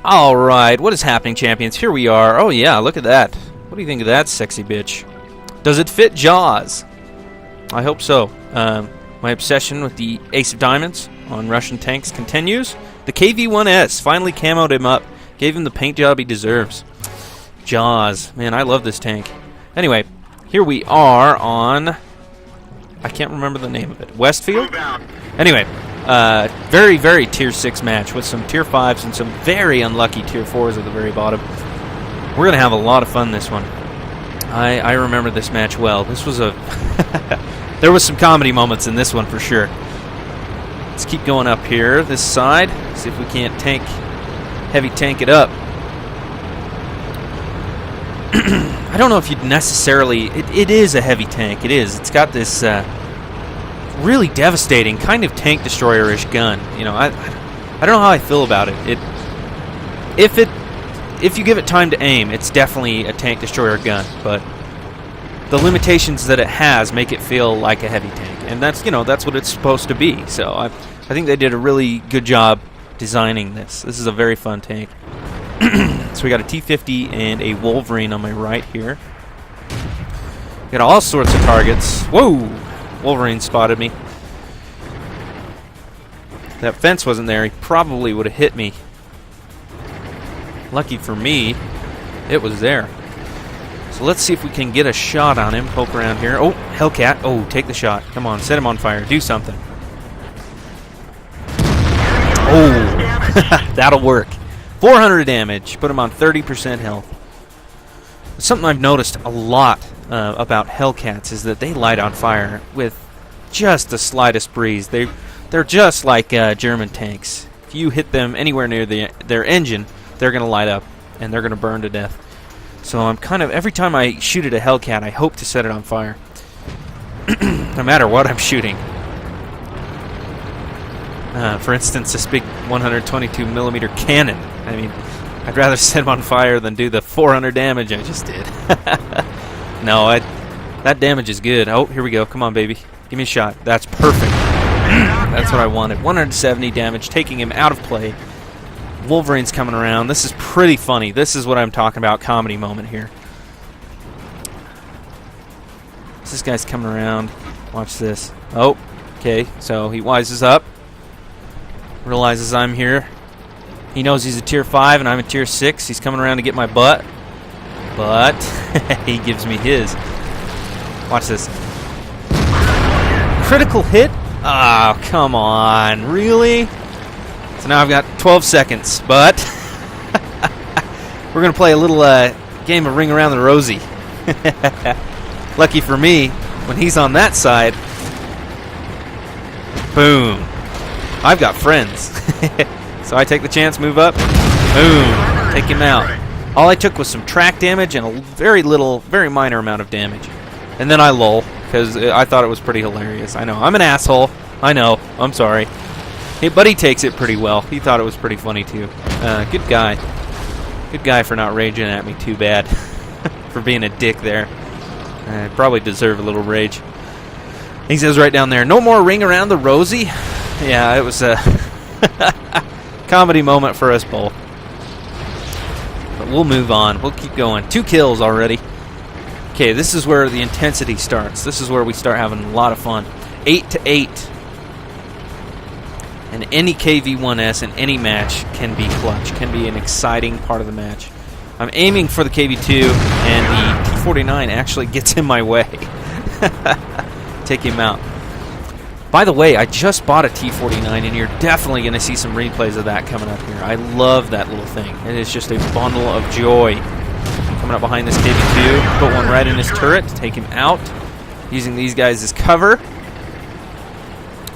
Alright, what is happening, champions? Here we are. Oh yeah, look at that. What do you think of that sexy bitch? Does it fit Jaws? I hope so. My obsession with the Ace of Diamonds on Russian tanks continues. The KV-1S finally camoed him up. Gave him the paint job he deserves. Jaws. Man, I love this tank. Anyway, here we are on... I can't remember the name of it. Westfield? Anyway, very, very Tier 6 match with some Tier 5s and some very unlucky Tier 4s at the very bottom. We're going to have a lot of fun this one. I remember this match well. This was a... there was some comedy moments in this one for sure. Let's keep going up here, this side. See if we can't heavy tank it up. I don't know if you'd necessarily... It is a heavy tank. It is. It's got this really devastating kind of tank destroyer-ish gun. You know, I don't know how I feel about it. If you give it time to aim, it's definitely a tank destroyer gun. But the limitations that it has make it feel like a heavy tank, and that's what it's supposed to be. So I think they did a really good job designing this. This is a very fun tank. So we got a T-50 and a Wolverine on my right here. Got all sorts of targets. Whoa! Wolverine spotted me. If that fence wasn't there, he probably would have hit me. Lucky for me, it was there. So let's see if we can get a shot on him. Poke around here. Oh, Hellcat. Oh, take the shot. Come on, set him on fire. Do something. Oh, that'll work. 400 damage. Put him on 30% health. Something I've noticed a lot about Hellcats is that they light on fire with just the slightest breeze. They're just like German tanks. If you hit them anywhere near their engine, they're going to light up and they're going to burn to death. So I'm kind of, every time I shoot at a Hellcat, I hope to set it on fire. No matter what I'm shooting. For instance, this big 122mm cannon. I mean, I'd rather set him on fire than do the 400 damage I just did. No, that damage is good. Oh, here we go. Come on, baby. Give me a shot. That's perfect. That's what I wanted. 170 damage, taking him out of play. Wolverine's coming around. This is pretty funny. This is what I'm talking about, comedy moment here. This guy's coming around. Watch this. Oh, okay. So he wises up. Realizes I'm here. He knows he's a Tier 5 and I'm a Tier 6. He's coming around to get my butt. But he gives me his. Watch this. Critical hit? Oh, come on. Really? So now I've got 12 seconds, but we're going to play a little game of Ring Around the Rosy. Lucky for me, when he's on that side, boom. I've got friends. So I take the chance, move up, boom, take him out. All I took was some track damage and a very minor amount of damage. And then I lull, because I thought it was pretty hilarious. I know, I'm an asshole. I know, I'm sorry. Hey, but he takes it pretty well. He thought it was pretty funny, too. Good guy. Good guy for not raging at me too bad. For being a dick there. I probably deserve a little rage. He says right down there, no more Ring Around the Rosy. Yeah, it was a comedy moment for us both. But we'll move on. We'll keep going. 2 kills already. Okay, this is where the intensity starts. This is where we start having a lot of fun. 8-8. And any KV-1S in any match can be clutch, can be an exciting part of the match. I'm aiming for the KV-2, and the T-49 actually gets in my way. Take him out. By the way, I just bought a T-49, and you're definitely going to see some replays of that coming up here. I love that little thing. It is just a bundle of joy. I'm coming up behind this KV-2, put one right in his turret to take him out, using these guys as cover.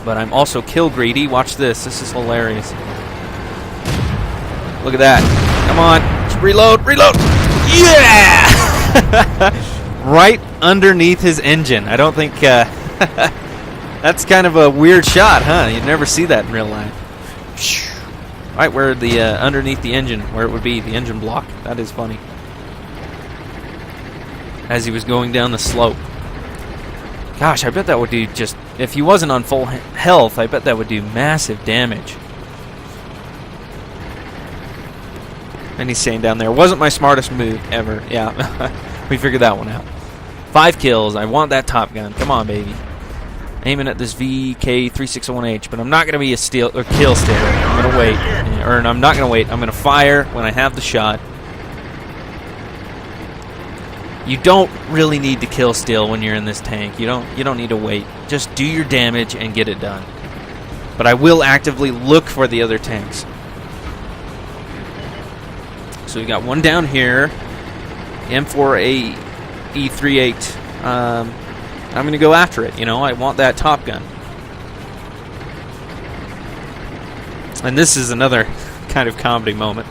But I'm also kill greedy. Watch this. This is hilarious. Look at that. Come on. Just reload. Reload. Yeah! Right underneath his engine. I don't think... that's kind of a weird shot, huh? You'd never see that in real life. Right where the underneath the engine, where it would be the engine block. That is funny. As he was going down the slope. Gosh, I bet that would do just... If he wasn't on full health, I bet that would do massive damage. And he's saying down there, wasn't my smartest move ever. Yeah, we figured that one out. 5 kills. I want that Top Gun. Come on, baby. Aiming at this VK361H, but I'm not going to be a steal or kill stealer. I'm going to wait. Or I'm not going to wait. I'm going to fire when I have the shot. You don't really need to kill steal when you're in this tank. You don't need to wait. Just do your damage and get it done. But I will actively look for the other tanks. So we got one down here. M4A E38. I'm going to go after it. You know, I want that Top Gun. And this is another kind of comedy moment.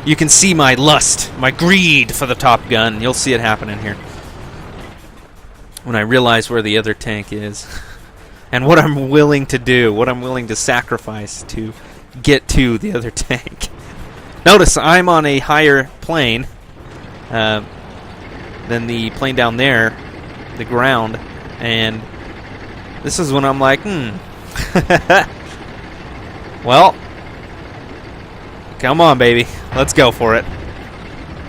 You can see my lust, my greed for the Top Gun. You'll see it happening here. When I realize where the other tank is. And what I'm willing to do, what I'm willing to sacrifice to get to the other tank. Notice I'm on a higher plane than the plane down there, the ground. And this is when I'm like, well, come on, baby. Let's go for it.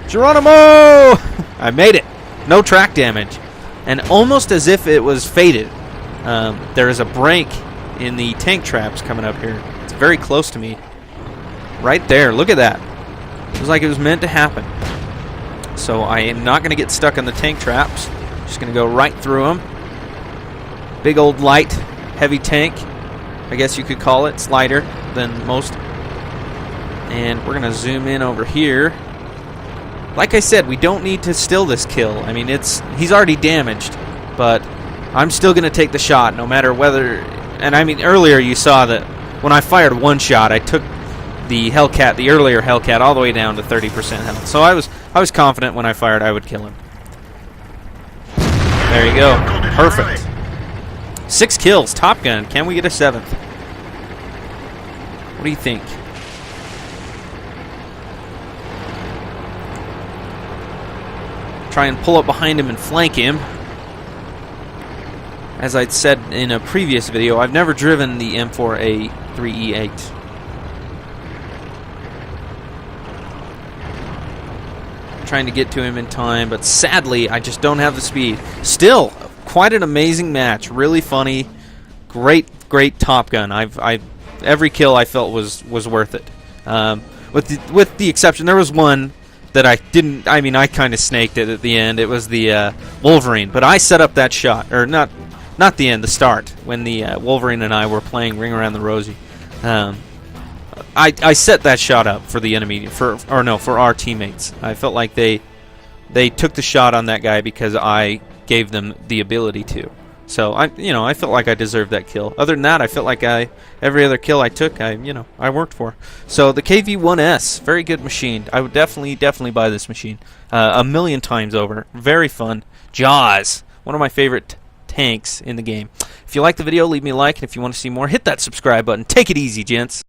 Geronimo! I made it. No track damage. And almost as if it was fated, there is a break in the tank traps coming up here. It's very close to me. Right there. Look at that. It was like it was meant to happen. So I am not going to get stuck in the tank traps. Just going to go right through them. Big old light, heavy tank. I guess you could call it. It's lighter than most. And we're going to zoom in over here. Like I said, we don't need to steal this kill. I mean, he's already damaged, but I'm still going to take the shot no matter whether... And I mean, earlier you saw that when I fired one shot, I took the Hellcat, the earlier Hellcat, all the way down to 30% health. So I was confident when I fired I would kill him. There you go. Perfect. 6 kills. Top Gun. Can we get a 7th? What do you think? Try and pull up behind him and flank him. As I'd said in a previous video, I've never driven the M4A3E8. Trying to get to him in time, but sadly I just don't have the speed. Still, quite an amazing match. Really funny. Great Top Gun. Every kill I felt was worth it. With the exception, there was one that I didn't. I mean, I kind of snaked it at the end. It was the Wolverine, but I set up that shot, or not the end, the start, when the Wolverine and I were playing Ring Around the Rosy. I set that shot up for the enemy, for our teammates. I felt like they took the shot on that guy because I gave them the ability to. So I felt like I deserved that kill. Other than that, I felt like every other kill I took, I worked for. So the KV-1S, very good machine. I would definitely buy this machine a million times over. Very fun. Jaws, one of my favorite tanks in the game. If you like the video, leave me a like, and if you want to see more, hit that subscribe button. Take it easy, gents.